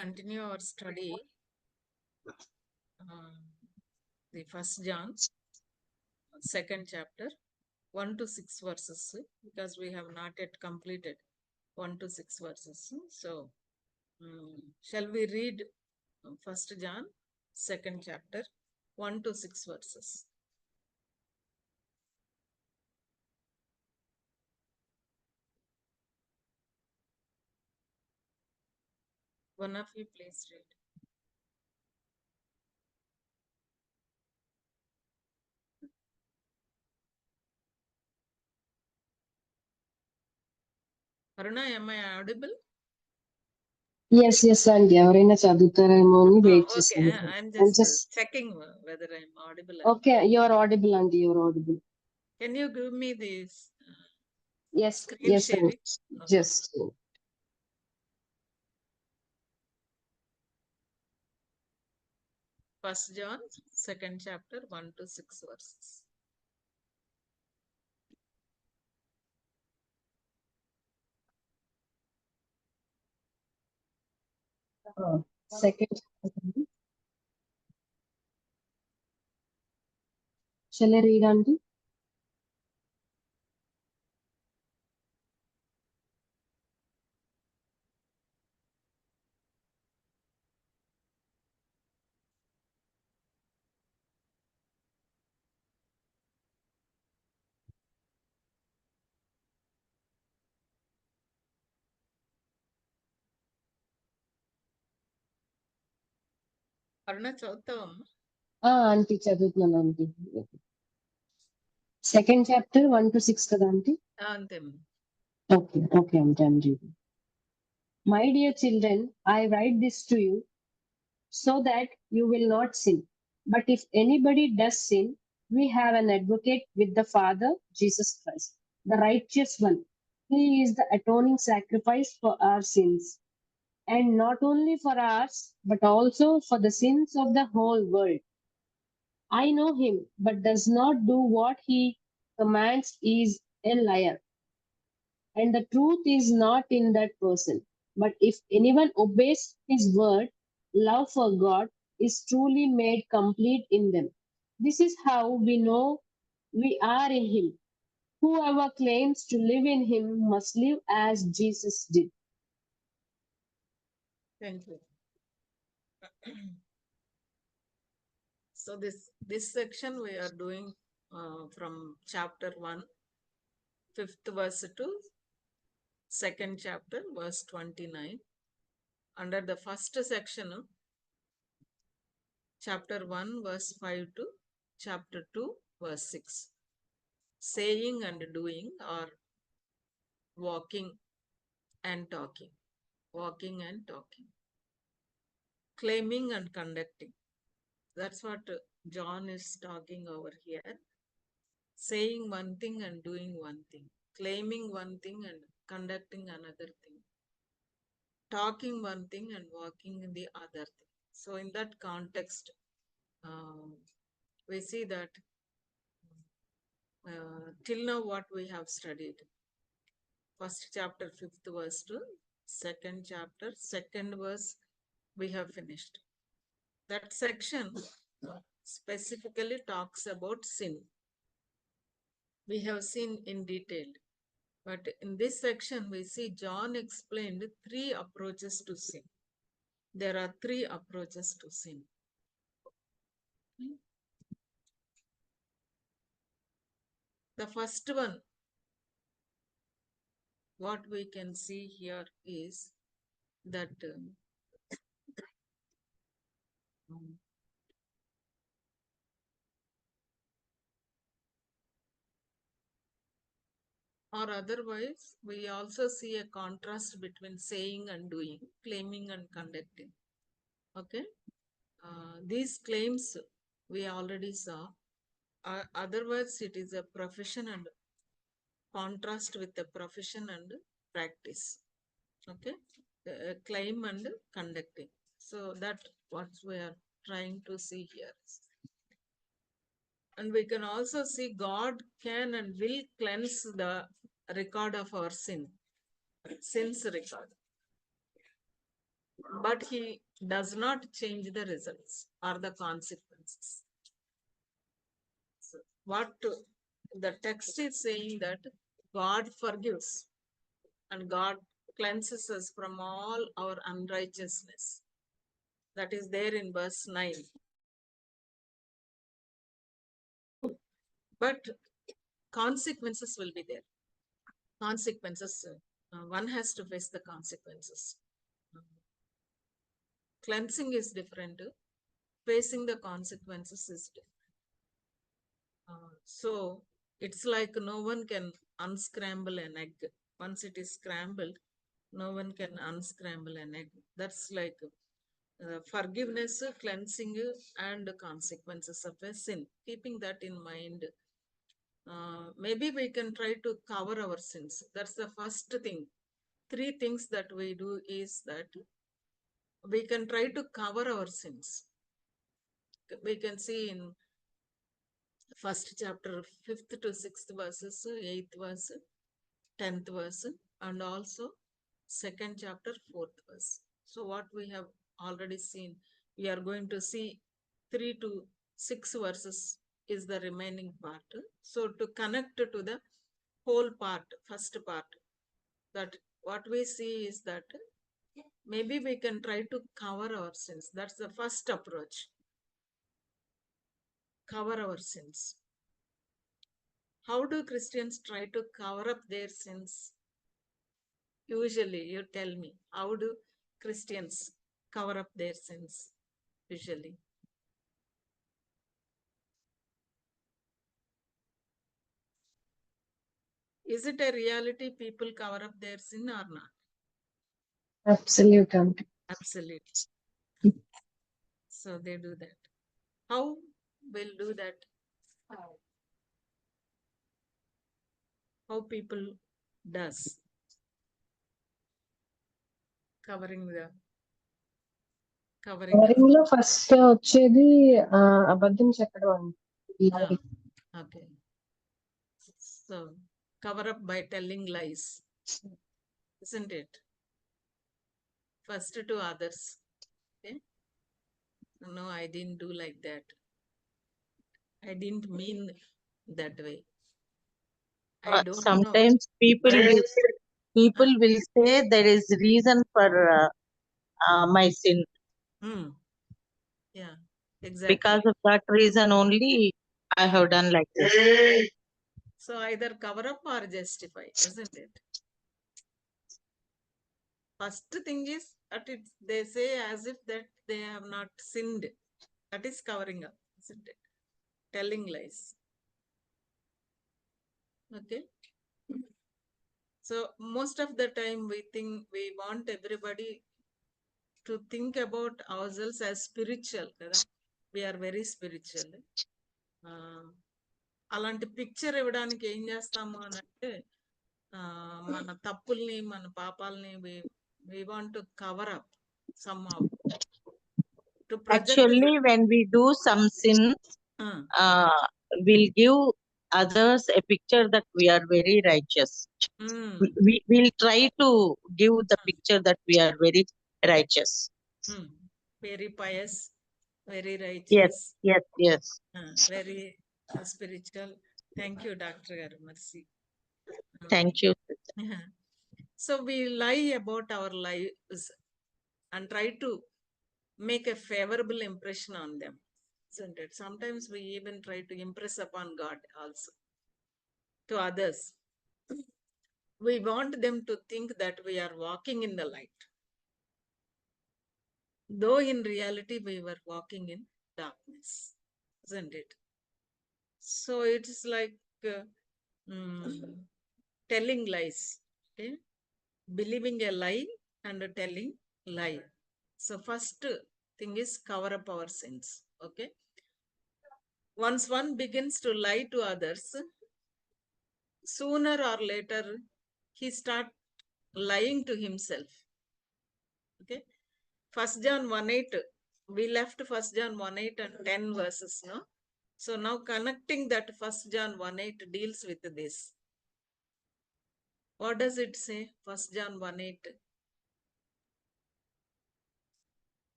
Continue our study, the First John, second chapter, 1 to 6 verses, because we have not yet completed 1 to 6 verses. So, shall we read First John, second chapter, 1 to 6 verses? One of you, please read. Aruna, am I audible? Yes, and ఎవరైనా చదువుతారేమో అని wait Okay, చేశాను. I'm I'm just just checking whether I'm audible. okay. You're audible, Andy. You're audible. Can you give me this Yes, screen yes, sharing? and just First John, second chapter, 1 to 6 verses. second. Shall I read, Andy? Aruna చదువుతావమ్మా? Aunty చదువుతున్నాను aunty. Second chapter 1 to 6 కదా aunty? అంతేమ్మా. Okay, aunty, I'm reading. My dear children, I write this to you so that you will not sin. But if anybody does sin, we have an advocate with the Father, Jesus Christ, the righteous one. He is the atoning sacrifice for our sins, and not only for ours, but also for the sins of the whole world. I know him, but does not do what he commands is a liar, and the truth is not in that person. But if anyone obeys his word, love for God is truly made complete in them. This is how we know we are in him. Whoever claims to live in him must live as Jesus did. Thank you. So this section we are doing from chapter 1, 5th verse to second chapter, verse 29. Under the first section, chapter 1, verse 5 to chapter 2, verse 6. Saying and doing, or walking and talking. Walking and talking. Claiming and conducting. That's what John is talking over here. Saying one thing and doing one thing. Claiming one thing and conducting another thing. Talking one thing and walking in the other thing. So in that context, we see that till now what we have studied. First chapter, 5th verse to second chapter, second verse, we have finished. That section specifically talks about sin. We have seen in detail. But in this section, we see John explained 3 approaches to sin. There are 3 approaches to sin. The first one, what we can see here is that or otherwise, we also see a contrast between saying and doing, claiming and conducting. Okay? These claims we already saw. Otherwise, it is a profession and contrast with the profession and practice. Okay? Claim and conducting. So that what we are trying to see here. And we can also see God can and will cleanse the record of our sin. Sin's record. but he does not change the results or the consequences. So the text is saying that God forgives and God cleanses us from all our unrighteousness. That is there in verse 9. But consequences will be there. Consequences, one has to face the consequences. Cleansing is different, facing the consequences is different. So it's like no one can unscramble an egg. Once it is scrambled, no one can unscramble an egg. That's like forgiveness, cleansing, and consequences of a sin. Keeping that in mind, maybe we can try to cover our sins. That's the first thing. 3 things that we do is that we can try to cover our sins. We can see in first chapter, 5th to 6th verses, 8th verse, 10th verse, and also second chapter, 4th verse. So what we have already seen, we are going to see 3 to 6 verses is the remaining part. So to connect to the whole part, first part, that what we see is that maybe we can try to cover our sins. That's the first approach. Cover our sins. How do Christians try to cover up their sins? Usually, you tell me, how do Christians cover up their sins usually? Is it a reality people cover up their sin or not? Absolute, aunty. Absolutely. So they do that. How will do that? How people does covering up. Covering లో first వచ్చేది అబద్ధం చెప్పడం అండి. Okay. So cover up by telling lies, isn't it? First to others. Okay. No, I didn't do like that. I didn't mean that way. I don't Sometimes people will say there is reason for my sin. Yeah, exactly. Because of that reason only I have done like this. So either cover up or justify, isn't it? First thing is that they say as if that they have not sinned. That is covering up, isn't it? Telling lies. Okay. So most of the time we think we want everybody to think about ourselves as spiritual. We are very spiritual. అలాంటి picture ఇవ్వడానికి ఏం చేస్తాము అని అంటే మన తప్పుల్ని మన పాపాలని we want to cover up somehow to project. Actually, when we do some sin, we'll give others a picture that we are very righteous. We'll try to give the picture that we are very righteous. Very pious, very righteous. Yes. Very spiritual. Thank you, Dr. Mercy. Thank you. So we lie about our lives and try to make a favorable impression on them, isn't it? Sometimes we even try to impress upon God also, to others. We want them to think that we are walking in the light, though in reality we were walking in darkness, isn't it? So it's like telling lies, okay? Believing a lie and telling lie. So first thing is cover up our sins, okay? Once one begins to lie to others, sooner or later he start lying to himself, okay? 1 John 1:8, we left 1 John 1:8 and 10 verses, no? So now connecting that 1 John 1:8 deals with this. What does it say? 1 John 1:8.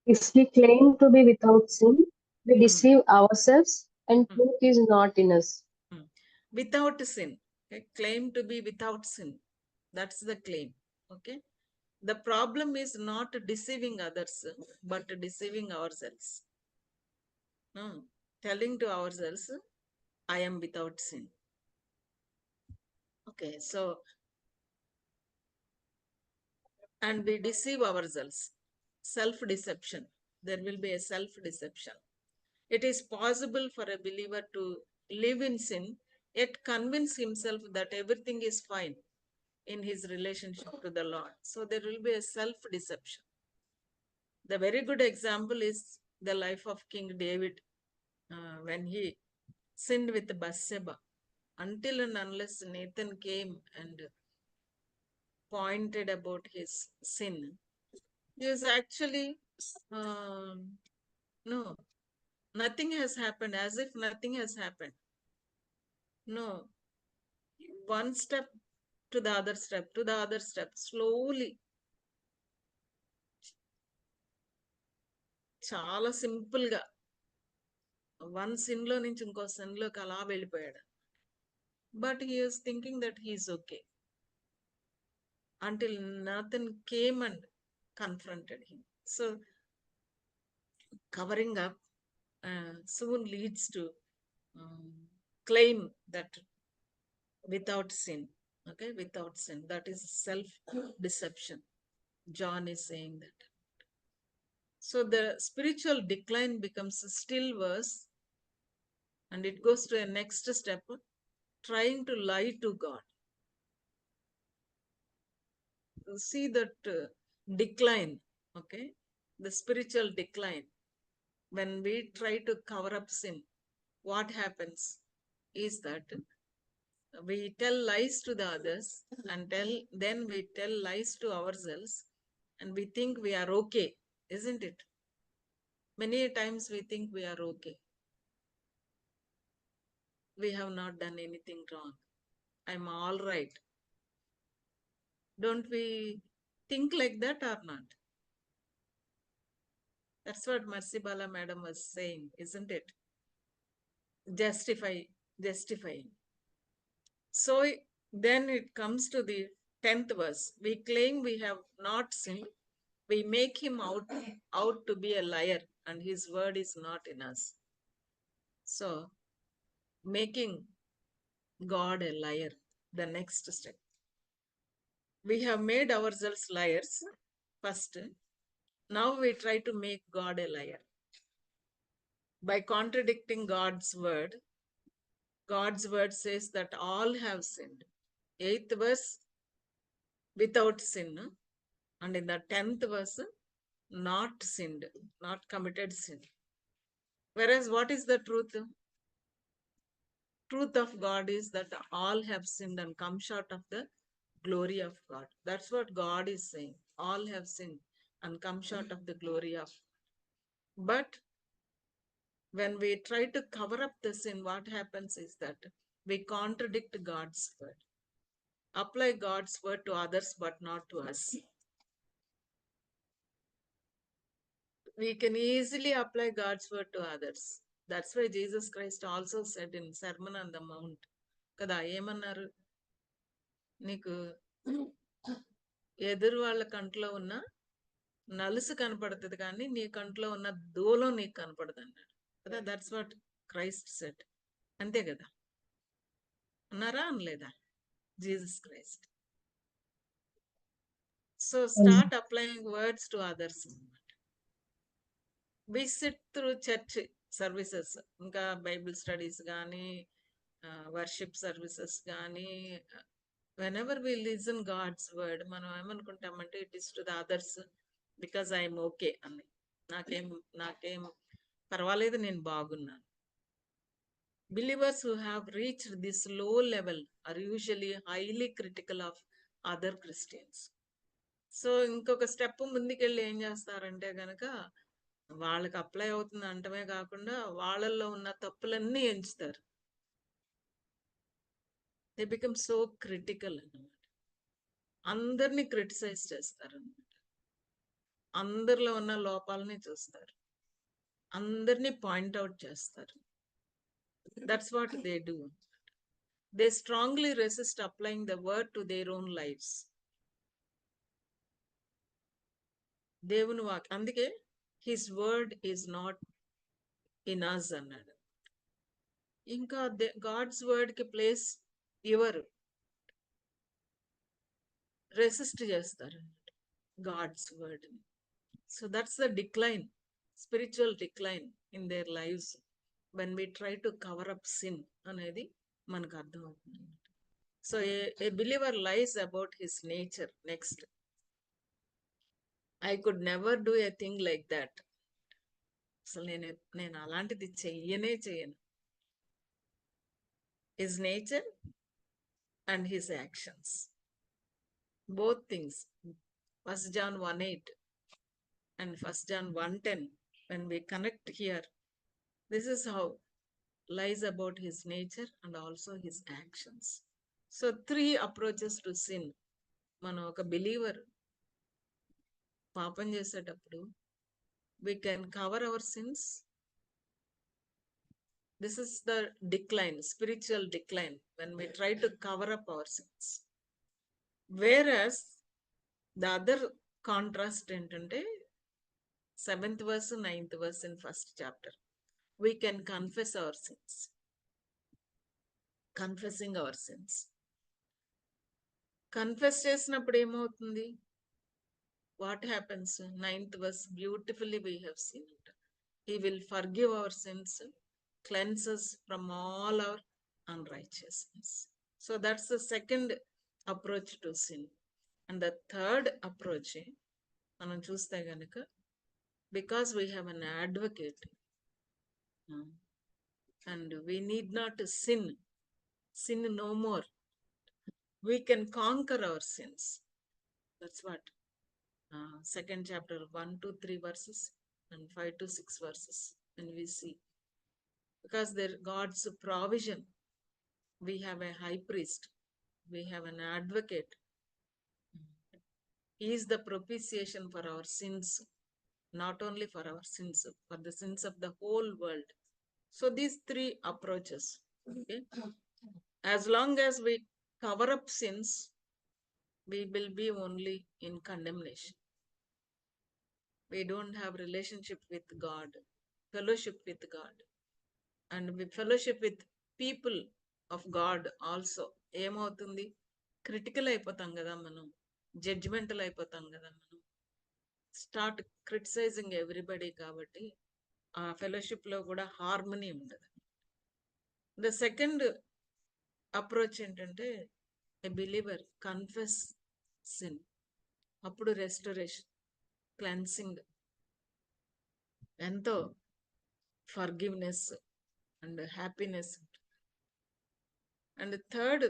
If we claim to be without sin, we Hmm. deceive ourselves and Hmm. truth is not in us. Without sin. Okay? Claim to be without sin. That's the claim. Okay. The problem is not deceiving others, but deceiving ourselves. No. Telling to ourselves, I am without sin. Okay. So, and we deceive ourselves. Self deception. There will be a self deception. It is possible for a believer to live in sin, yet convince himself that everything is fine in his relationship to the Lord. So there will be a self deception. The very good example is the life of King David when he sinned with Bathsheba. Until and unless Nathan came and pointed about his sin, he was actually, no, nothing has happened, as if nothing has happened. No, one step to the other step, to the other step, slowly, చాలా simple గా one sin లో నుంచి ఇంకో sin లోకి అలా వెళ్ళిపోయాడు. But he was thinking that he is okay until Nathan came and confronted him. So covering up soon leads to claim that without sin. Okay, without sin. That is self deception. John is saying that. So the spiritual decline becomes still worse, and it goes to a next step, trying to lie to God. See that decline, okay, the spiritual decline. When we try to cover up sin, what happens is that we tell lies to the others, and then we tell lies to ourselves, and we think we are okay, isn't it? Many times we think we are okay. We have not done anything wrong. I'm all right. Don't we think like that or not? That's what Mercy Bala madam was saying, isn't it? Justifying. So then it comes to the 10th verse. We claim we have not sinned. We make him out to be a liar, and his word is not in us. So making God a liar, the next step. We have made ourselves liars first. Now we try to make God a liar by contradicting God's word. God's word says that all have sinned. 8th verse, without sin. And in the 10th verse, not sinned, not committed sin. Whereas what is the truth? Truth of God is that all have sinned and come short of the glory of God. That's what God is saying. All have sinned and come short of the glory of God. But when we try to cover up the sin, what happens is that we contradict God's word. Apply God's word to others, but not to us. We can easily apply God's word to others. That's why Jesus Christ also said in Sermon on the Mount, కదా ఏమన్నారు, నీకు ఎదురు వాళ్ళ కంట్లో ఉన్న నలుసు కనపడుతుంది కానీ నీ కంట్లో ఉన్న దూలం నీకు కనపడదు అన్నాడు కదా. That's what Christ said. అంతే కదా, అన్నారా అనలేదా Jesus Christ? So start applying words to others. We sit through church services, ఇంకా బైబిల్ స్టడీస్ కానీ వర్షిప్ సర్వీసెస్ కానీ, whenever we listen God's word, మనం ఏమనుకుంటామంటే it is to the others because I'm okay అని. నాకేం పర్వాలేదు, నేను బాగున్నాను. Believers who have reached this low level are usually highly critical of other Christians. So ఇంకొక స్టెప్ ముందుకెళ్ళి ఏం చేస్తారంటే గనక వాళ్ళకి అప్లై అవుతుంది అంటమే కాకుండా వాళ్ళల్లో ఉన్న తప్పులన్నీ ఎంచుతారు. దే బికమ్ సో క్రిటికల్ అన్నమాట. అందరినీ క్రిటిసైజ్ చేస్తారు అన్నమాట. అందరిలో ఉన్న లోపాలని చూస్తారు, అందరినీ పాయింట్అవుట్ చేస్తారు. That's what they do. They strongly resist applying the word to their own lives. దేవుని అందుకే his word is not in us అన్నాడు. ఇంకా గాడ్స్ వర్డ్ కి ప్లేస్ ఇవ్వరు, రెసిస్ట్ చేస్తారు God's word. So that's the decline, spiritual decline in their lives when we try to cover up sin అనేది మనకు అర్థమవుతుంది. So a believer lies about his nature. Next, I could never do a thing like that. అసలు నేను అలాంటిది చెయ్యను. His nature and his actions, both things. 1 John 1:8 and 1 John 1:10, when we connect here, this is how lies about his nature and also his actions. So 3 approaches to sin. మనం ఒక believer పాపం చేసేటప్పుడు we can cover our sins. This is the decline, spiritual decline, when we try to cover up our sins. Whereas the other contrast ఏంటంటే 7th verse, 9th verse in 1st chapter. We can confess our sins. Confessing our sins. Confess చేసినప్పుడు ఏమవుతుంది? What happens? 9th verse, beautifully we have seen it. He will forgive our sins, cleanse us from all our unrighteousness. So that's the second approach to sin. And the third approach, మనం చూస్తే గనుక, because we have an advocate and we need not sin no more. We can conquer our sins. That's what 2nd chapter 1 to 3 verses and 5 to 6 verses, when we see, because there God's provision, we have a high priest, we have an advocate. He is the propitiation for our sins, not only for our sins, for the sins of the whole world. So these 3 approaches, okay? As long as we cover up sins, we will be only in condemnation. We don't have relationship with God, fellowship with God, and we fellowship with people of God also. ఏమవుతుంది? Critical అయిపోతాం కదా మనం, judgemental అయిపోతాం కదా మనం, start criticising everybody. కాబట్టి ఆ fellowship లో కూడా హార్మనీ ఉండదు. ద సెకండ్ అప్రోచ్ ఏంటంటే, ఏ బిలీవర్ కన్ఫెస్ సిన్, అప్పుడు రెస్టరేషన్, క్లెన్సింగ్, ఎంతో forgiveness and happiness. And third,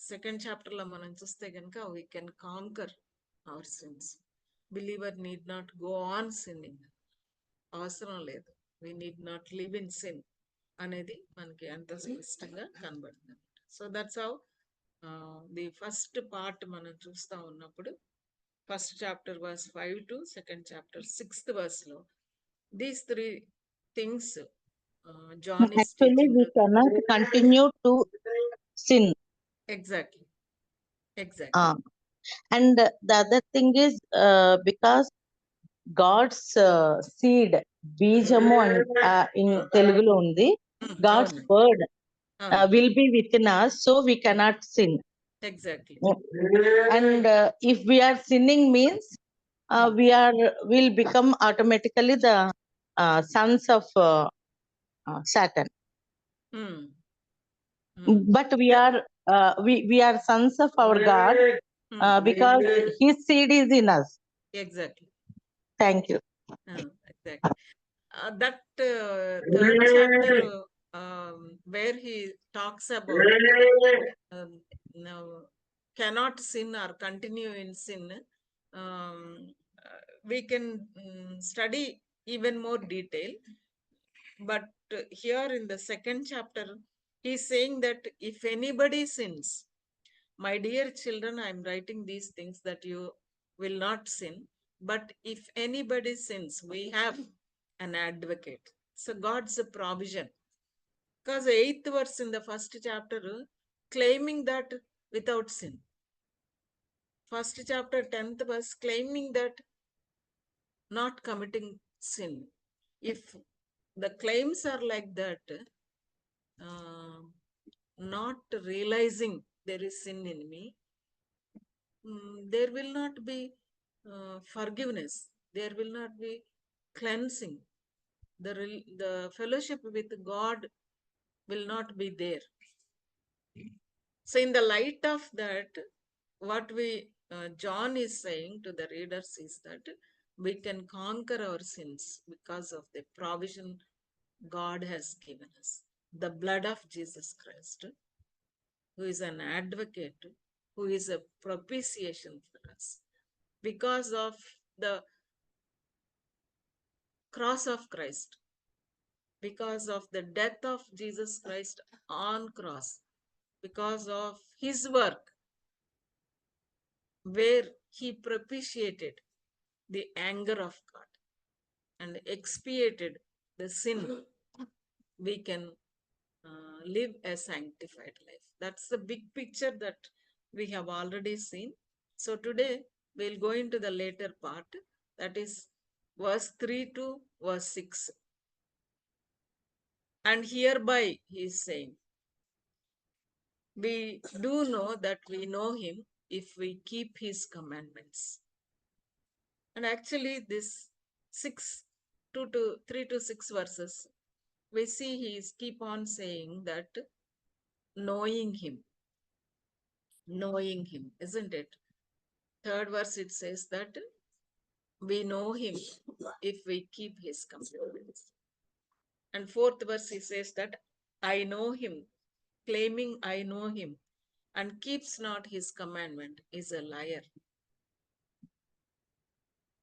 2nd chapter లో మనం చూస్తే కనుక, we can canker our sins. Believer need not go on sinning. అవసరం లేదు, we need not live in sin అనేది మనకి అంత స్పష్టంగా కనబడుతుంది. So that's how the first part మనం చూస్తా ఉన్నప్పుడు, 1st chapter verse 5 to 2nd chapter 6th verse లో these 3 things John is Actually, teaching. we cannot continue to sin. Exactly. And the other thing is, because God's seed, బీజము in Telugulo ఉంది, God's word will be within us, so we cannot sin. Exactly. And if we are sinning means will become automatically the sons of Satan. But we are sons of our God because his seed is in us. Exactly. Thank you. Exactly. That 3rd chapter where he talks about cannot sin or continue in sin, we can study even more detail. But here in the 2nd chapter, he is saying that if anybody sins, my dear children, I am writing these things that you will not sin. But if anybody sins, we have an advocate. So God's a provision. Because the 8th verse in the first chapter, claiming that without sin. First chapter, 10th verse, claiming that not committing sin. If the claims are like that, not realizing there is sin in me, there will not be forgiveness. There will not be cleansing. The fellowship with God will not be there. So, in the light of that, what John is saying to the readers is that we can conquer our sins because of the provision God has given us. The blood of Jesus Christ, who is an advocate, who is a propitiation for us. Because of the cross of Christ, because of the death of Jesus Christ on cross, because of his work, where he propitiated the anger of God and expiated the sin, we can live a sanctified life. That's the big picture that we have already seen. So today we'll go into the later part, that is verse 3 to verse 6. And hereby he is saying, we do know that we know him if we keep his commandments. And actually this 3 to 6 verses, we see he is keep on saying that knowing him, isn't it? Third verse it says that we know him if we keep his commandments. And fourth verse he says that I know him, claiming I know him, and keeps not his commandment is a liar.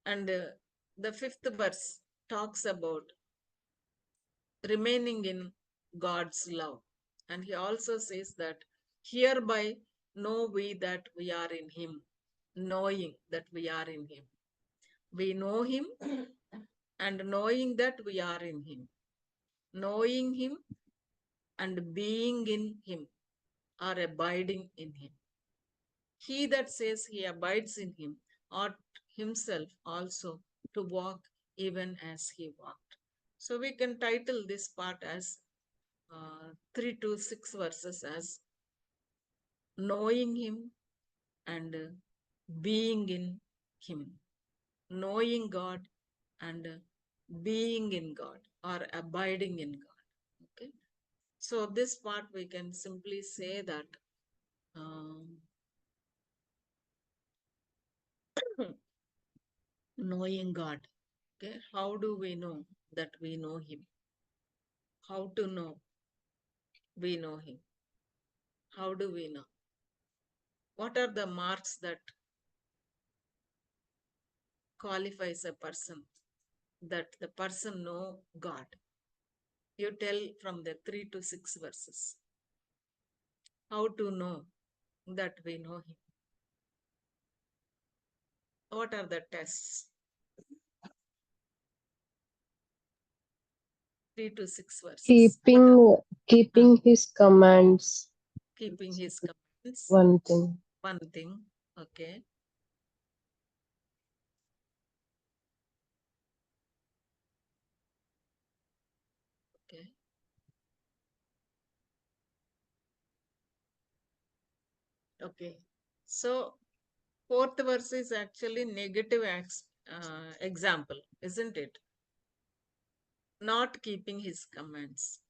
And the fifth verse talks about remaining in God's love. And he also says that hereby know we that we are in him, knowing that we are in him. We know him and knowing that we are in him. Knowing him and being in him, or abiding in him. He that says he abides in him ought himself also to walk even as he walked. So we can title this part as 3 to 6 verses as knowing him and being in him. Knowing God and being in God, or abiding in God. Okay. So this part we can simply say that knowing God. Okay, how do we know that we know him? How to know we know him? How do we know? What are the marks that qualifies a person, that the person know God? You tell from the 3 to 6 verses. How to know that we know him? What are the tests? 3 to 6 verses. Keeping his commands. Keeping his commands. One thing. One thing. Okay. Okay. Okay. So fourth verse is actually negative example, isn't it? Not keeping his commands.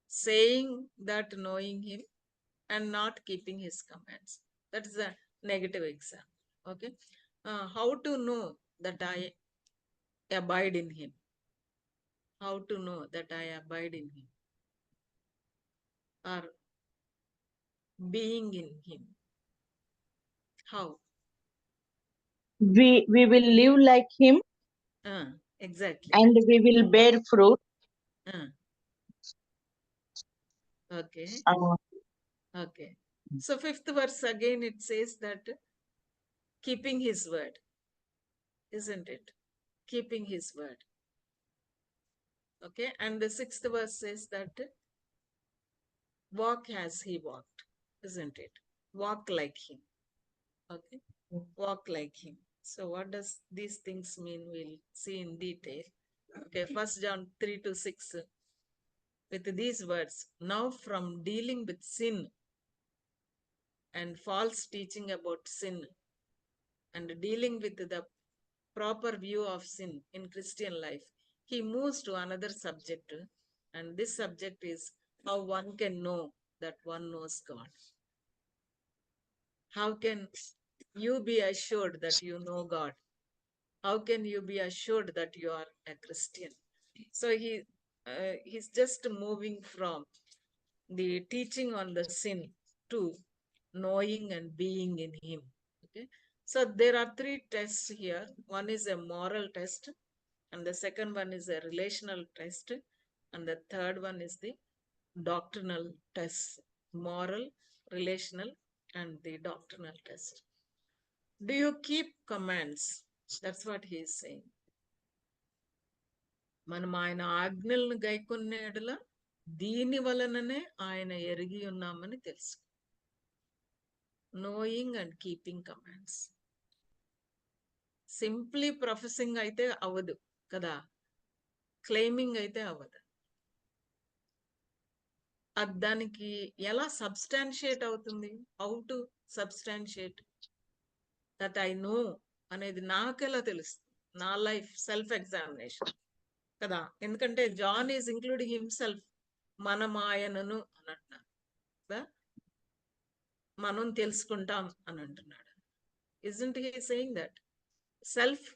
Saying that knowing him and not keeping his commands. That is a negative example. Okay. How to know that I abide in him? How to know that I abide in him? Or being in him? How? We will live like him Exactly. and we will bear fruit. Okay. Uh, Okay. So fifth verse again it says that keeping his word. isn't it? Keeping his word. Okay, and the 6th verse says that walk as he walked, isn't it? Walk like him. Okay, walk like him. So what does these things mean? We'll see in detail. Okay, 1 John 3-6 with these words. Now from dealing with sin and false teaching about sin and dealing with the proper view of sin in Christian life, he moves to another subject, and this subject is how one can know that one knows God. How can you be assured that you know God? How can you be assured that you are a Christian? So he's just moving from the teaching on the sin to knowing and being in him. Okay, so there are 3 tests here. One is a moral test, and the second one is a relational test, and the third one is the doctrinal test. Moral, relational, and the doctrinal test. Do you keep commands? That's what he is saying. మనం ఆయన ఆజ్ఞలను గైకొనే ఎడల దీని వలననే ఆయన ఎరిగి ఉన్నామని తెలుసు. Knowing and keeping commands. Simply professing అయితే అవ్వదు కదా, క్లెయిమింగ్ అయితే అవ్వదు. దానికి ఎలా సబ్స్టాన్షియేట్ అవుతుంది? How to substantiate that I know అనేది నాకెలా తెలుస్తుంది? నా లైఫ్ సెల్ఫ్ ఎగ్జామినేషన్ కదా. ఎందుకంటే జాన్ ఈజ్ ఇంక్లూడింగ్ హిమ్సెల్ఫ్. మనం ఆయనను అని అంటున్నారు కదా, మనం తెలుసుకుంటాం అని అంటున్నాడు. Isn't he saying that? Self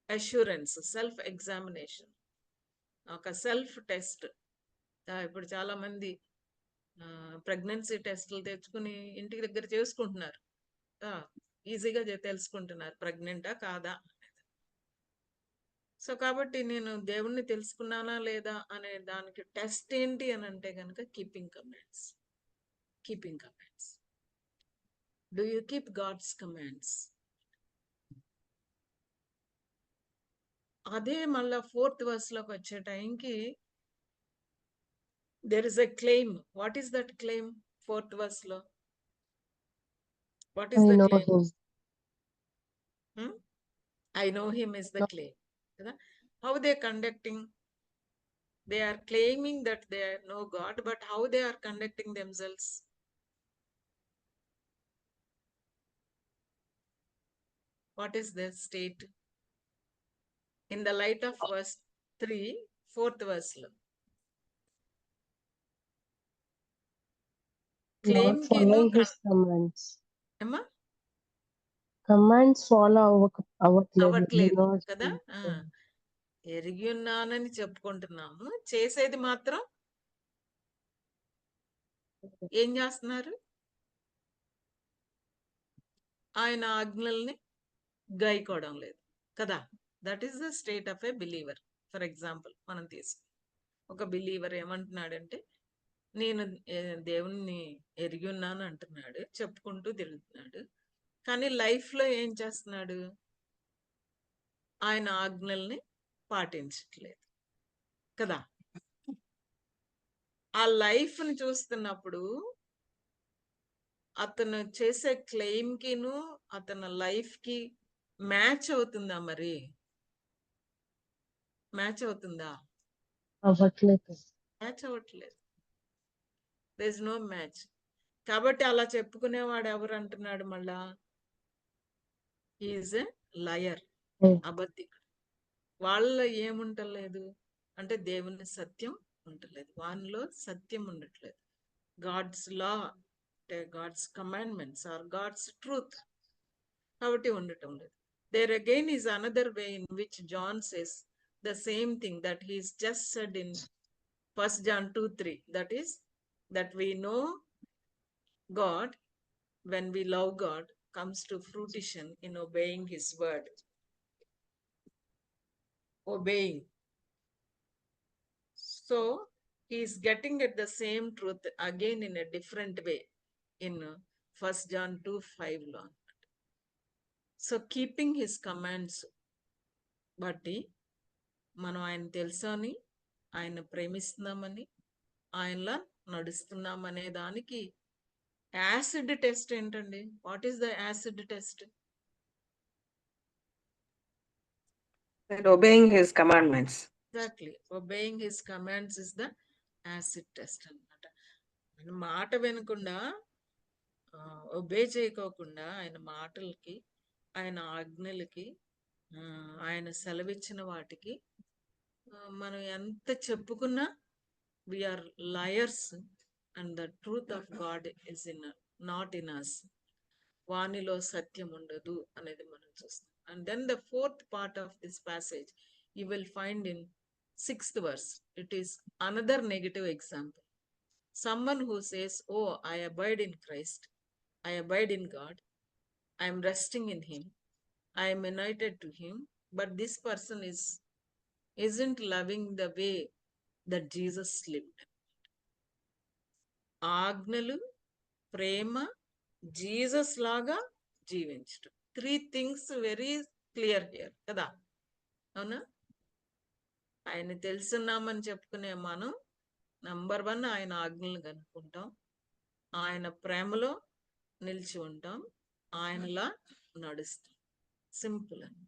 assurance, self examination, ఒక సెల్ఫ్ టెస్ట్. ఇప్పుడు చాలా మంది ప్రెగ్నెన్సీ టెస్టులు తెచ్చుకుని ఇంటికి దగ్గర చేసుకుంటున్నారు. ఈజీగా తెలుసుకుంటున్నారు ప్రెగ్నెంటా కాదా. సో కాబట్టి నేను దేవుణ్ణి తెలుసుకున్నానా లేదా అనే దానికి టెస్ట్ ఏంటి అని అంటే కనుక keeping commands. Keeping commands. Do you keep God's commands? అదే మళ్ళా 4th verse లోకి వచ్చే టైంకి there is a claim. What is that claim? 4th verse lo. What is I the know claim? him. I know him is the No. claim. How they are conducting? They are claiming that they know God, but how they are conducting themselves? What is their state? In the light of verse 3, 4th verse lo. Claim Not ki no following his commands. Emma? Commands follow అవ్వట్లేదు. అవ్వట్లేదు కదా. ఎరిగి ఉన్నానని చెప్పుకుంటున్నాము, చేసేది మాత్రం ఏం చేస్తున్నారు? ఆయన ఆజ్ఞల్ని గైకోవడం లేదు కదా. That is the state of a believer. For example మనం తీసుకు ఒక బిలీవర్ ఏమంటున్నాడంటే, నేను దేవుణ్ణి ఎరిగి ఉన్నాను అంటున్నాడు, చెప్పుకుంటూ తిరుగుతున్నాడు, కానీ లైఫ్లో ఏం చేస్తున్నాడు? ఆయన ఆజ్ఞల్ని పాటించట్లేదు కదా. ఆ లైఫ్ని చూస్తున్నప్పుడు అతను చేసే క్లెయిమ్కిను అతని లైఫ్కి మ్యాచ్ అవుతుందా? మరి మ్యాచ్ అవుతుందా? అవ్వట్లేదు. మ్యాచ్ అవ్వట్లేదు. There is no match. కాబట్టి అలా చెప్పుకునేవాడు ఎవరు అంటున్నాడు మళ్ళా? హీఈస్ ఎ లయర్, అబద్ధికుడు. వాళ్ళలో ఏముంటలేదు అంటే దేవుని సత్యం ఉండలేదు, వానిలో సత్యం ఉండట్లేదు. God's law, God's commandments are God's truth కాబట్టి ఉండటం లేదు. There again is another way in which John says the same thing that he's just said in 1 John 2:3. That is, that we know God when we love God comes to fruition in obeying his word. Obeying. So he is getting at the same truth again in a different way in 1 John 2:5 long. So keeping his commands బట్టి మనం ఆయన తెలుసని, ఆయన ప్రేమిస్తున్నామని, ఆయనలా నడుస్తున్నామనే దానికి acid test ఏంటండి? What is the acid test? And obeying his commandments. Exactly, obeying his commands is the acid test అన్నమాట. ఆయన మాట వినకుండా, ఒబే చేయకోకుండా, ఆయన మాటలకి, ఆయన ఆజ్ఞలకి, ఆయన సెలవిచ్చిన వాటికి మనం ఎంత చెప్పుకున్నా we're liars and the truth of God is not in us. వానిలో సత్యం ఉండదు అనేది మనం చూస్తాం. And then the fourth part of this passage you will find in 6th verse. It is another negative example. Someone who says, oh, I abide in Christ, I abide in God, I am resting in him, I am united to him, but this person isn't loving the way that Jesus lived. ఆజ్ఞలు, ప్రేమ, Jesus లాగా జీవించడం. 3 things very clear here కదా, అవునా? ఆయన తెలుసున్నామని చెప్పుకునే మనం number 1 ఆయన ఆజ్ఞలు కనుక్కుంటాం, ఆయన ప్రేమలో నిలిచి ఉంటాం, ఆయనలా నడుస్తాం. సింపుల్ అని.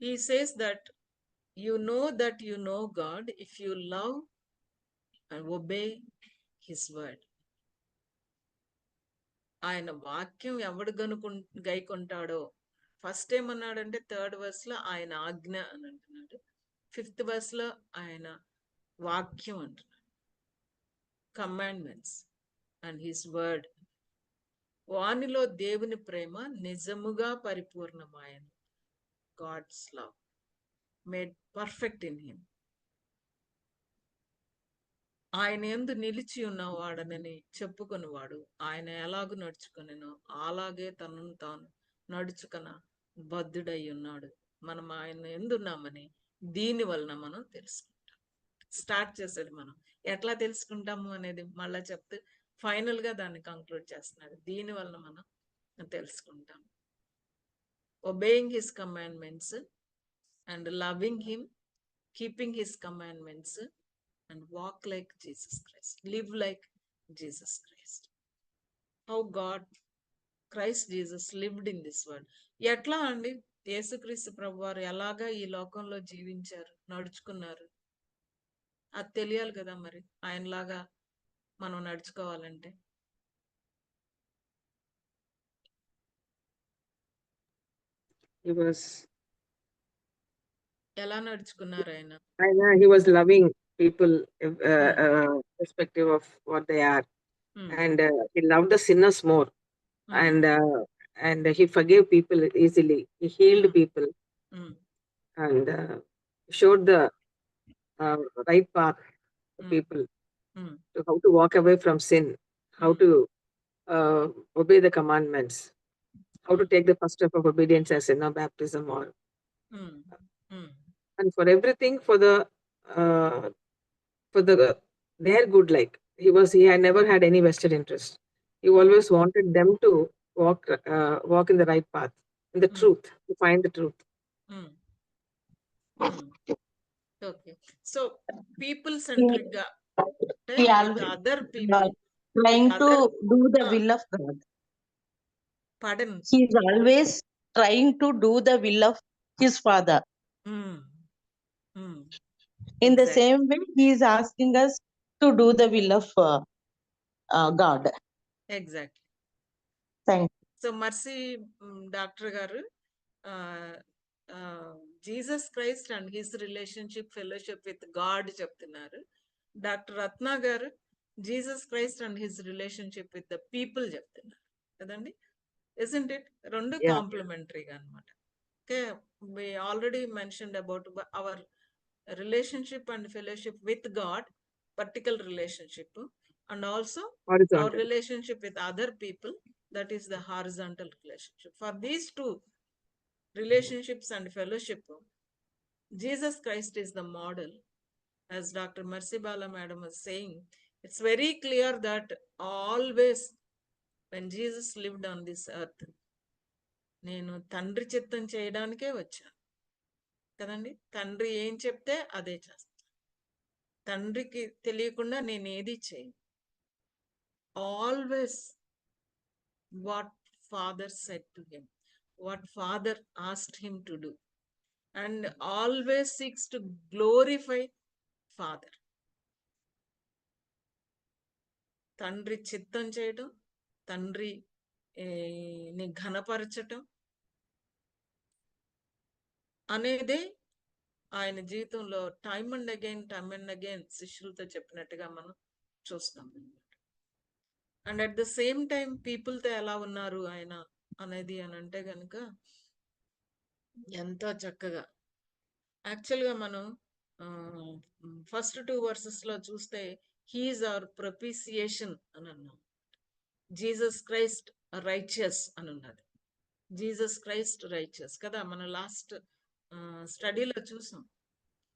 He says that you know God if you love and obey his word. ఆయన వాక్యం ఎవడు గైకొంటాడో, ఫస్ట్ ఏమన్నాడంటే 3rd verse లో ఆయన ఆజ్ఞ అని అంటున్నాడు, 5th verse లో ఆయన వాక్యం అంటున్నాడు, కమాండ్మెంట్స్ అండ్ హిస్ వర్డ్. వానిలో దేవుని ప్రేమ నిజముగా పరిపూర్ణమాయను. God's love made perfect in him. ఆయన యందు నిలిచి ఉన్నవాడనని చెప్పుకునేవాడు ఆయన ఎలాగూ నడుచుకునేనో అలాగే తనను తాను నడుచుకున బద్ధుడై ఉన్నాడు. మనం ఆయన ఎందున్నామని దీని వలన మనం తెలుసుకుంటాం. స్టార్ట్ చేసేది మనం ఎట్లా తెలుసుకుంటాము అనేది మళ్ళా చెప్తే ఫైనల్ గా దాన్ని కంక్లూడ్ చేస్తున్నాడు. దీని వలన మనం తెలుసుకుంటాం. Obeying his commandments and loving him, keeping his commandments and walk like Jesus Christ, live like Jesus Christ. How God, Christ Jesus lived in this world. ఎట్లా అండి యేసుక్రీస్తు ప్రభువారు ఎలాగా ఈ లోకంలో జీవించారు, నడుచుకున్నారు? అది తెలియాలి కదా మరి, ఆయనలాగా మనం నడుచుకోవాలంటే. ఎలా నడుచుకున్నారు ఆయన? He was loving people irrespective of what they are, and he loved the sinners more, and he forgave people easily. He healed people, and showed the right path to people, to how to walk away from sin, how to obey the commandments, how to take the first step of obedience as in baptism, or and for everything, for their good. Like he had never had any vested interest. He always wanted them to walk in the right path, in the truth, to find the truth. Okay, so people centric ga with other people trying to do the will of God. Pardon? He is always trying to do the will of his Father. In the same way, he is asking us to do the will of God. Exactly. Thank you. So Mercy Dr. Garu, Jesus Christ and his relationship, fellowship with God చెప్తున్నారు. Doctor రత్న గారు Jesus Christ and his relationship with the people చెప్తున్నారు కదండి. isn't it? రెండు కాంప్లిమెంటరీగా అనమాట. Okay, we already mentioned about our relationship and fellowship with God, vertical relationship, and also Horizontal. our relationship with other people, that is the horizontal relationship. For these two relationships and fellowship, Jesus Christ is the model. As Dr. Mercy Bala madam was saying, it's very clear that always when Jesus lived on this earth, నేను తండ్రి చిత్తం చేయడానికే వచ్చాను కదండి. తండ్రి ఏం చెప్తే అదే చేస్తాను. తండ్రికి తెలియకుండా నేను ఏది చేయను. Always what father said to him, what father asked him to do, and always seeks to glorify father. తండ్రి చిత్తం చేయడం, తండ్రి ని ఘనపరచటం అనేదే ఆయన జీవితంలో టైమ్ అండ్ అగైన్ శిష్యులతో చెప్పినట్టుగా మనం చూస్తాం. And at the same time పీపుల్తో ఎలా ఉన్నారు ఆయన అనేది అని అంటే కనుక ఎంతో చక్కగా. యాక్చువల్గా మనం ఫస్ట్ 2 verses లో చూస్తే హీఈస్ అవర్ ప్రొపిసియేషన్ అని అన్నాం. జీసస్ క్రైస్ట్ రైచియస్ అని ఉన్నది. జీసస్ క్రైస్ట్ రైచియస్ కదా, మనం లాస్ట్ స్టడీలో చూసాం.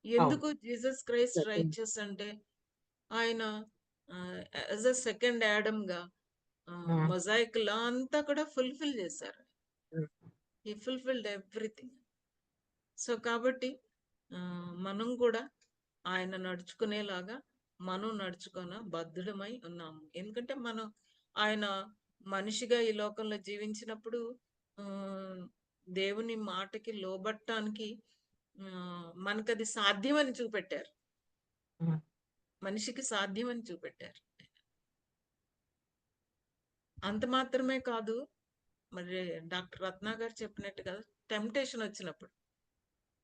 ఎందుకు జీసస్ క్రైస్ట్ రైచియస్ అంటే ఆయన యాజ్ అ సెకండ్ యాడమ్ గా మొజాయిక్ లా అంతా కూడా ఫుల్ఫిల్ చేశారు. He fulfilled everything. సో కాబట్టి మనం కూడా ఆయన నడుచుకునేలాగా మనం నడుచుకున్న బద్ధుడమై ఉన్నాము. ఎందుకంటే మనం ఆయన మనిషిగా ఈ లోకంలో జీవించినప్పుడు దేవుని మాటకి లోబట్టానికి మనకు అది సాధ్యమని చూపెట్టారు. మనిషికి సాధ్యమని చూపెట్టారు. అంత మాత్రమే కాదు, మరి డాక్టర్ రత్న గారు చెప్పినట్టు కదా, టెంప్టేషన్ వచ్చినప్పుడు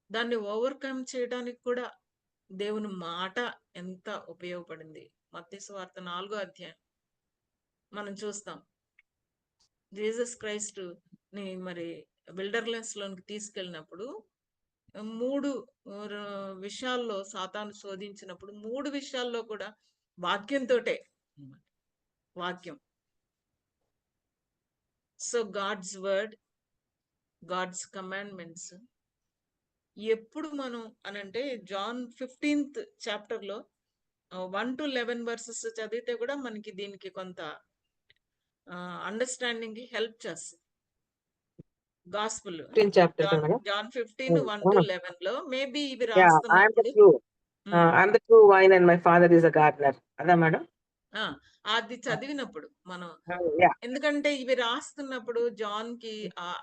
దాన్ని ఓవర్కమ్ చేయడానికి కూడా దేవుని మాట ఎంత ఉపయోగపడింది. మత్తయి సువార్త 4వ అధ్యాయం మనం చూస్తాం. జీసస్ క్రైస్ట్ ని మరి విల్డర్నెస్ లోనికి తీసుకెళ్ళినప్పుడు 3 విషయాల్లో సాతాను శోధించినప్పుడు 3 విషయాల్లో కూడా వాక్యంతోటే. వాక్యం. So God's word, God's commandments ఎప్పుడు మనం అనంటే జాన్ 15th చాప్టర్ లో 1 to 11 verses చదివితే కూడా మనకి దీనికి కొంత అండర్స్టాండింగ్ హెల్ప్ చేస్తుంది. గాస్పుల్ జాన్ 15 1 to 11 లో మేబీ ఇవి రాస్తున్నప్పుడు I'm the true vine and my father is a gardener. అదా మేడం? అది చదివినప్పుడు మనం, ఎందుకంటే ఇవి రాస్తున్నప్పుడు జాన్ కి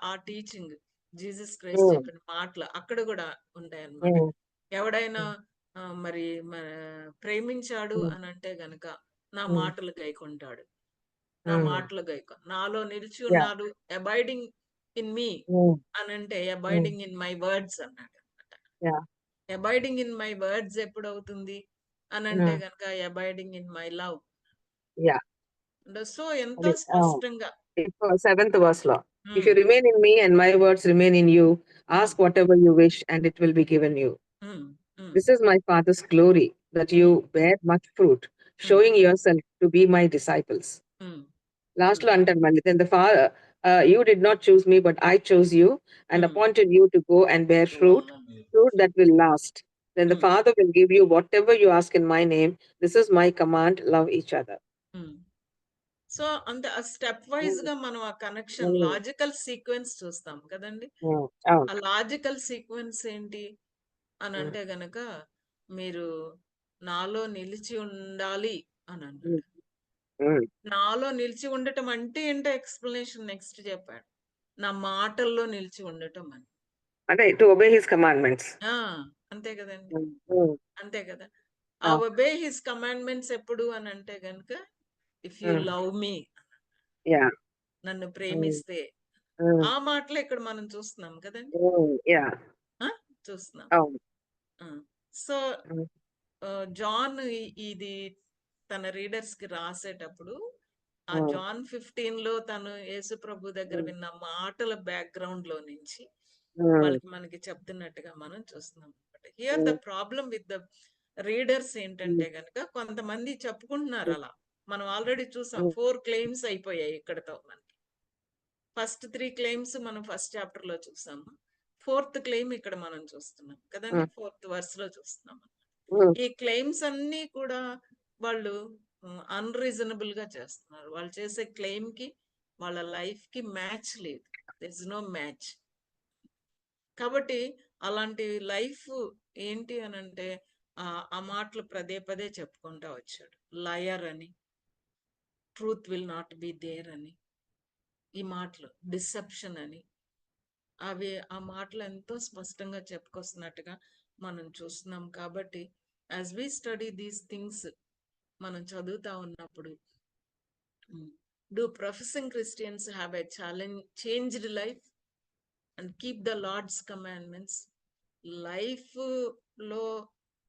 ఆ టీచింగ్ జీసస్ క్రైస్ట్ చెప్పిన మాటలు అక్కడ కూడా ఉంటాయి అన్నమాట. ఎవడైనా మరి ప్రేమించాడు అని అంటే గనక నా మాటలు గైకొంటాడు, నా మాటలు నాలో నిలిచి ఉన్నాడు, అబైడింగ్ ఇన్ మీ అని అంటే అబైడింగ్ ఇన్ మై వర్డ్స్ అన్నాడు అనమాట. అబైడింగ్ ఇన్ మై వర్డ్స్ ఎప్పుడు అవుతుంది అని అంటే గనక abiding in my love. So ఎంతో స్పష్టంగా 7th verse లో, if you remain in me and my words remain in you, ask whatever you wish and it will be given you. This is my Father's glory, that you bear much fruit, showing yourself to be my disciples. Last lo antaru malli, then the Father, you did not choose me but I chose you and appointed you to go and bear fruit that will last. Then the Father will give you whatever you ask in my name. This is my command, love each other. So అంతే step wise గా మనం ఆ connection logical sequence చూస్తాం కదండి. ఆ logical sequence ఏంటి అని అంటే గనక మీరు నాలో నిలిచి ఉండాలి అని అన్నాడు. నాలో నిలిచి ఉండటం అంటే ఏంటో ఎక్స్ప్లెనేషన్ నెక్స్ట్ చెప్పాడు. నా మాటల్లో నిలిచి ఉండటం అని, అంటే టు ఒబే హిస్ కమాండ్మెంట్స్. అంతే కదండి, అంతే కదా. ఆ ఒబే హిస్ కమాండ్మెంట్స్ ఎప్పుడు అని అంటే గనక ఇఫ్ యు లవ్ మీ, నన్ను ప్రేమిస్తే, ఆ మాటలు ఇక్కడ మనం చూస్తున్నాం కదండి, చూస్తున్నాం. సో జాన్ ఇది తన రీడర్స్ కి రాసేటప్పుడు ఆ జాన్ 15 లో తను యేసు ప్రభు దగ్గర విన్న మాటల బ్యాక్గ్రౌండ్ లో నుంచి మనకి చెప్తున్నట్టుగా మనం చూస్తున్నాం. Here the problem with the readers ఏంటంటే గనక కొంతమంది చెప్పుకుంటున్నారు అలా. మనం ఆల్రెడీ చూసాం 4 claims అయిపోయాయి ఇక్కడతో. మనకి ఫస్ట్ 3 claims మనం ఫస్ట్ చాప్టర్ లో చూసాము. 4th claim ఇక్కడ మనం చూస్తున్నాం కదండి, 4th verse లో చూస్తున్నాం. ఈ క్లెయిమ్స్ అన్ని కూడా వాళ్ళు అన్రీజనబుల్ గా చేస్తున్నారు. వాళ్ళు చేసే క్లెయిమ్ కి వాళ్ళ లైఫ్ కి మ్యాచ్ లేదు. There is no match. కాబట్టి అలాంటి లైఫ్ ఏంటి అని అంటే ఆ మాటలు పదే పదే చెప్పుకుంటా వచ్చాడు. లయర్ అని, truth will not be there అని, ఈ మాటలు డిసెప్షన్ అని, అవి ఆ మాటలు ఎంతో స్పష్టంగా చెప్పుకొస్తున్నట్టుగా మనం చూస్తున్నాం. కాబట్టి as we study these things మనం చదువుతా ఉన్నప్పుడు, do professing Christians have a changed life and keep the Lord's commandments? Life లో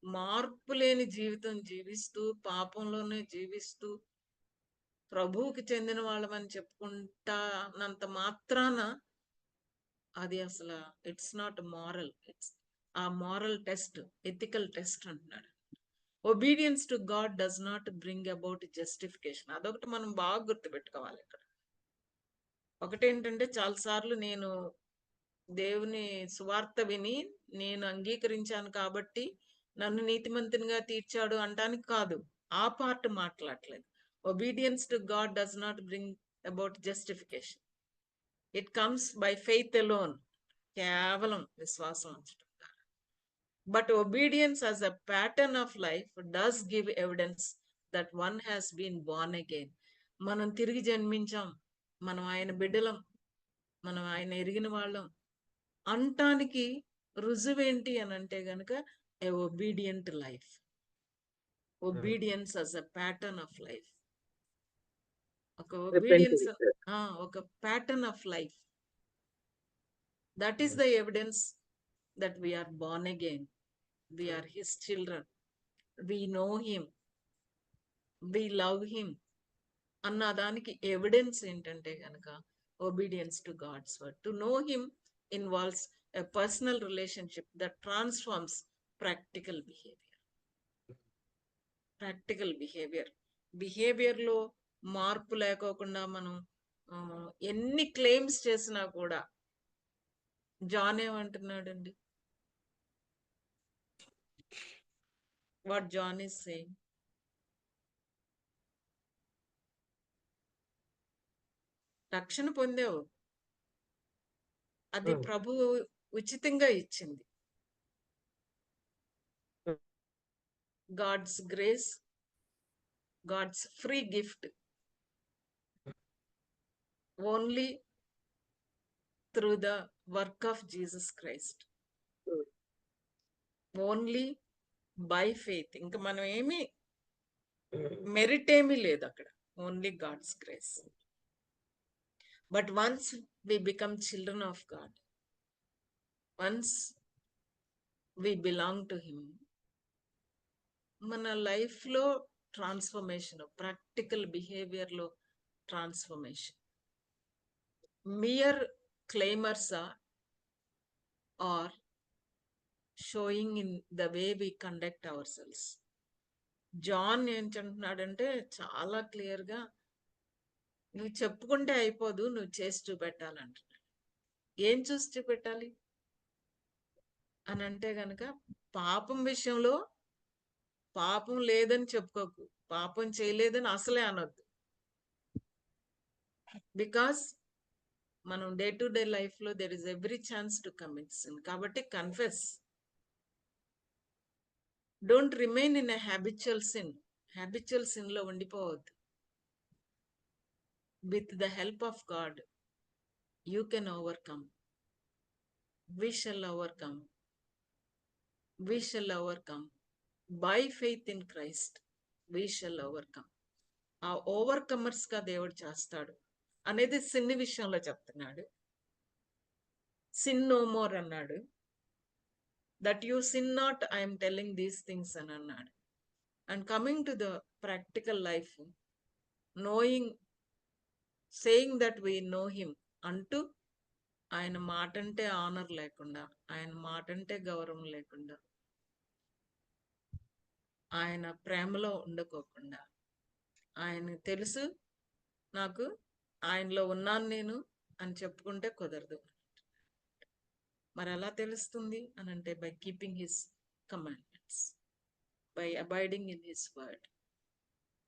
మార్పు లేని జీవితం జీవిస్తూ, పాపంలోనే జీవిస్తూ, ప్రభువుకి చెందిన వాళ్ళమని చెప్పుకుంటానంత మాత్రాన అది అసలు ఇట్స్ నాట్ మారల్. ఇట్స్ ఆ మారల్ టెస్ట్, ఎథికల్ టెస్ట్ అంటున్నాడు. Obedience to God does not bring about justification. అదొకటి మనం బాగా గుర్తుపెట్టుకోవాలి ఇక్కడ. ఒకటేంటంటే చాలాసార్లు నేను దేవుని సువార్త విని నేను అంగీకరించాను కాబట్టి నన్ను నీతిమంతునిగా తీర్చాడు అంటానికి కాదు, ఆ పార్ట్ మాట్లాడలేదు. Obedience to God does not bring about justification. It comes by faith alone, కేవలం విశ్వాసం ఉంచడం. But obedience as a pattern of life does give evidence that one has been born again. మనం తిరిగి జన్మించాం, మనం ఆయన బిడ్డలం, మనం ఆయన ఎరిగిన వాళ్ళం అంటానికి రుజువేంటి అని అంటే గనక a obedient life. Obedience as a pattern of life. ఒక ఒబీడియన్స్, ఒక pattern of life. That is the evidence that we are born again, we are his children, we know him, we love him అన్న దానికి ఎవిడెన్స్ ఏంటంటే గనక obedience to God's word. To know him involves a personal relationship that transforms practical behavior. Practical behavior. Behavior లో మార్పు లేకోకుండా మనం ఎన్ని claims చేసినా కూడా, జాన్ ఏమంటున్నాడండి? What John is saying? రక్షణ పొందావు, అది ప్రభు ఉచితంగా ఇచ్చింది. God's grace, God's free gift, only through the work of Jesus Christ, only by faith. ఇంకా మనం ఏమి మెరిట్ ఏమీ లేదు అక్కడ, only God's grace. But once we become children of God, once we belong to him, మన లైఫ్లో transformation, practical బిహేవియర్లో transformation. Mere claimers are showing in the way we conduct our cells. John ఏంటంటున్నాడంటే చాలా క్లియర్గా, నువ్వు చెప్పుకుంటే అయిపోదు, నువ్వు చేసి చూపెట్టాలంటున్నాడు. ఏం చూసి చూపెట్టాలి అని అంటే గనక, పాపం విషయంలో పాపం లేదని చెప్పుకోకు, పాపం చేయలేదని అసలే అనొద్దు. బికాస్ మనం డే టు డే లైఫ్లో there is every chance to commit sin. కాబట్టి confess. Don't remain in a habitual sin. Habitual సిన్లో ఉండిపోవద్దు. With the help of God you can overcome. We shall overcome. We shall overcome. By faith in Christ, we shall overcome. ఆ overcomers గా దేవుడు చేస్తాడు అనేది sin విషయంలో చెప్తున్నాడు. Sin no more అన్నాడు. That you sin not, I'm telling these things అని అన్నాడు. And coming to the practical life, knowing, saying that we know him అంటూ, ఆయన మాట అంటే ఆనర్ లేకుండా, ఆయన మాట అంటే గౌరవం లేకుండా, ఆయన ప్రేమలో ఉండకోకుండా, ఆయన తెలుసు నాకు, ఆయనలో ఉన్నాను నేను అని చెప్పుకుంటే కుదరదు. మరి ఎలా తెలుస్తుంది అని అంటే, by keeping his commandments, by abiding in his word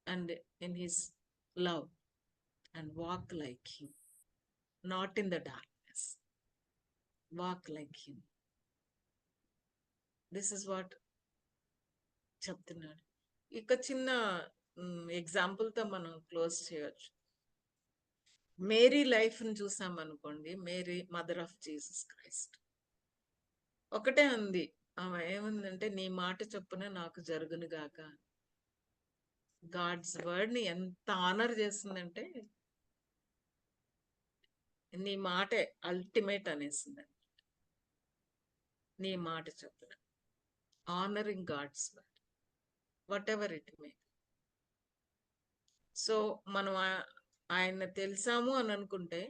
and in his love and walk like him, not in the darkness. Walk like him. This is what చెప్తున్నాడు. ఇక చిన్న ఎగ్జాంపుల్తో మనం క్లోజ్ చేయొచ్చు. మేరీ లైఫ్ని చూసామనుకోండి. Mary mother of Jesus Christ. ఒకటే ఉంది, ఆమె ఏముందంటే నీ మాట చొప్పున నాకు జరుగును గాక. గాడ్స్ వర్డ్ని ఎంత ఆనర్ చేస్తుందంటే నీ మాటే అల్టిమేట్ అనేసింది. నీ మాట చొప్పున honouring God's word whatever it may. So మనం ఆయన తెలిసాము అని అనుకుంటే,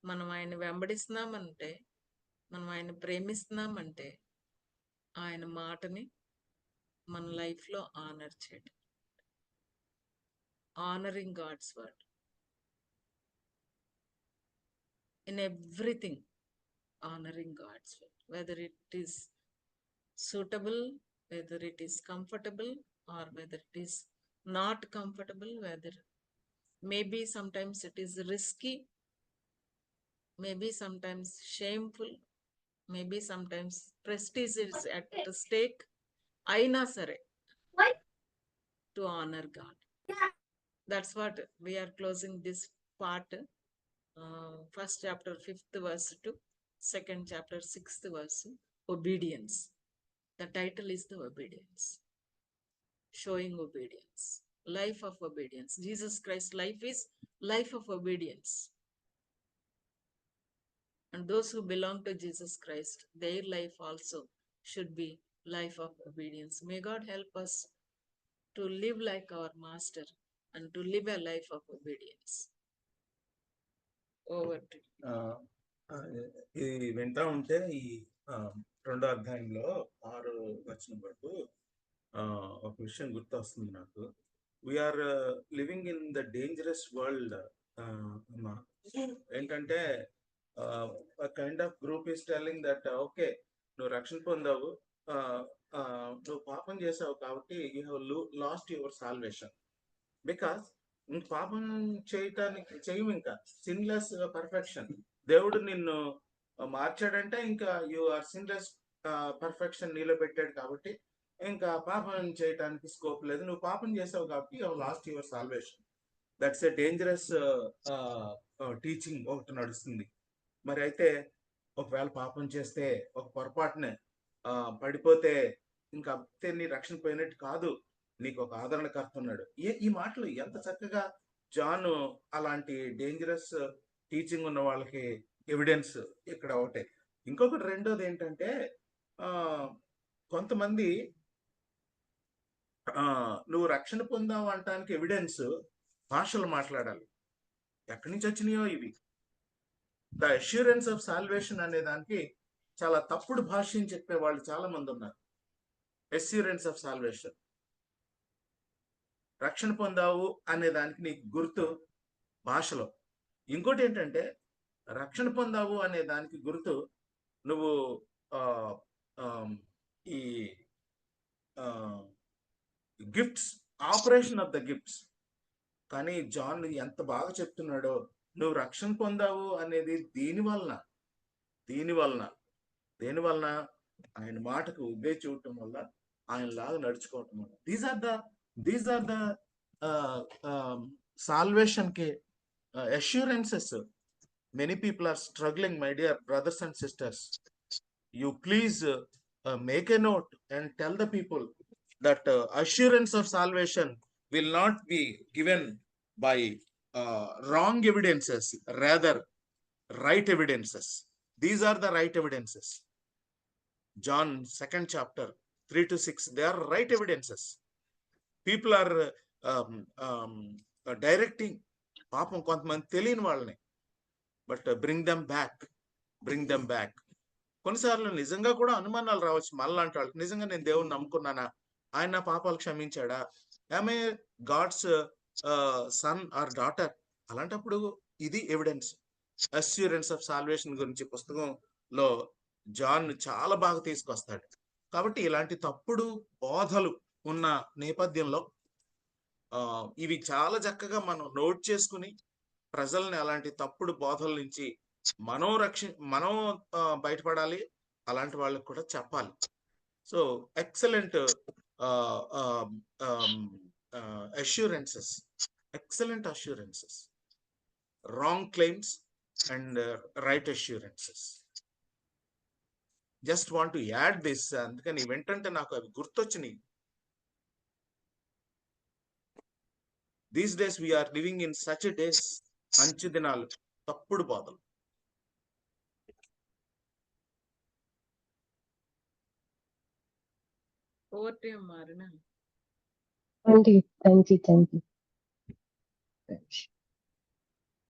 మనం ఆయన వెంబడిస్తున్నామంటే, మనం ఆయన ప్రేమిస్తున్నామంటే, ఆయన మాటని మన లైఫ్లో ఆనర్ చేయడం. Honouring God's word in everything. Honouring God's word, whether it is suitable, whether it is comfortable or whether it is not comfortable, whether maybe sometimes it is risky, maybe sometimes shameful, maybe sometimes prestige is at stake. Aina sare to honor God. That's what we are closing this part. First chapter 5th verse to second chapter 6th verse, obedience. The title is the obedience, showing obedience, life of obedience. Jesus Christ's life is life of obedience. And those who belong to Jesus Christ, their life also should be life of obedience. May God help us to live like our Master and to live a life of obedience. Over to you. ఇది వింటా ఉంటే ఈ 2వ అధ్యాయంలో 6వ వచనం వరకు ఒక విషయం గుర్తొస్తుంది నాకు. We are living in the dangerous world. ఏంటంటే kind of group is telling that okay, నువ్వు రక్షణ పొందావు, నువ్వు పాపం చేసావు కాబట్టి you have lost your salvation. Because ఇంక పాపం చేయము, ఇంకా సిన్లెస్ పర్ఫెక్షన్. దేవుడు నిన్ను మార్చాడంటే ఇంకా యు ఆర్ సిన్లెస్ పర్ఫెక్షన్ నీలో పెట్టాడు కాబట్టి ఇంకా పాపం చేయడానికి స్కోప్ లేదు. నువ్వు పాపం చేసావు కాబట్టి you last your salvation. That's a dangerous teaching ఒకటి నడుస్తుంది. మరి అయితే ఒకవేళ పాపం చేస్తే, ఒక పొరపాటునే పడిపోతే ఇంకా అంతే, నీ రక్షణ పోయినట్టు కాదు, నీకు ఒక ఆదరణకర్త ఉన్నాడు. ఈ మాటలు ఎంత చక్కగా జాన్ అలాంటి డేంజరస్ టీచింగ్ ఉన్న వాళ్ళకి ఎవిడెన్స్ ఇక్కడ ఒకటే. ఇంకొకటి రెండోది ఏంటంటే, కొంతమంది నువ్వు రక్షణ పొందావు అంటానికి ఎవిడెన్స్ భాషలు మాట్లాడాలి. ఎక్కడి నుంచి వచ్చినాయో ఇవి. ద అష్యూరెన్స్ ఆఫ్ సాల్వేషన్ అనే దానికి చాలా తప్పుడు భాష్యం చెప్పే వాళ్ళు చాలా మంది ఉన్నారు. అష్యూరెన్స్ ఆఫ్ సాల్వేషన్, రక్షణ పొందావు అనే దానికి నీకు గుర్తు భాషలో. ఇంకోటి ఏంటంటే, రక్షణ పొందావు అనే దానికి గుర్తు నువ్వు ఈ gifts, operation of the gifts. కానీ జాన్ ఎంత బాగా చెప్తున్నాడో, నువ్వు రక్షణ పొందావు అనేది దీని వలన ఆయన మాటకు ఉబ్బే చూడటం వల్ల, ఆయన లాగా నడుచుకోవటం వల్ల. దీస్ ఆర్ ద సాల్వేషన్ కి assurances. Many people are struggling, my dear brothers and sisters. You please make a note and tell the people that assurance of salvation will not be given by wrong evidences, rather right evidences. These are the right evidences. John 2nd chapter 3 to 6, they are right evidences. People are directing పాపం కొంతమంది తెలియని వాళ్ళని, but bring them back. కొన్నిసార్లు నిజంగా కూడా అనుమానాలు రావచ్చు మళ్ళంటి వాళ్ళకి. నిజంగా నేను దేవుని నమ్ముకున్నానా, ఆయన నా పాపాలు క్షమించాడా, ఆమె గాడ్స్ సన్ ఆర్ డాటర్. అలాంటప్పుడు ఇది ఎవిడెన్స్. అష్యూరెన్స్ ఆఫ్ సాల్వేషన్ గురించి పుస్తకంలో జాన్ చాలా బాగా తీసుకొస్తాడు. కాబట్టి ఇలాంటి తప్పుడు బోధలు ఉన్న నేపథ్యంలో ఇవి చాలా చక్కగా మనం నోట్ చేసుకుని ప్రజల్ని అలాంటి తప్పుడు బోధల నుంచి మనం బయటపడాలి, అలాంటి వాళ్ళకి కూడా చెప్పాలి. So excellent assurances, excellent assurances, wrong claims and right assurances. Just want to add this, అందుకని వెంటంటే నాకు అవి గుర్తొచ్చినాయి. These days we are living in such days, మంచి దినాలు, తప్పుడు బోధలు. Over to you, Marina. Thank you.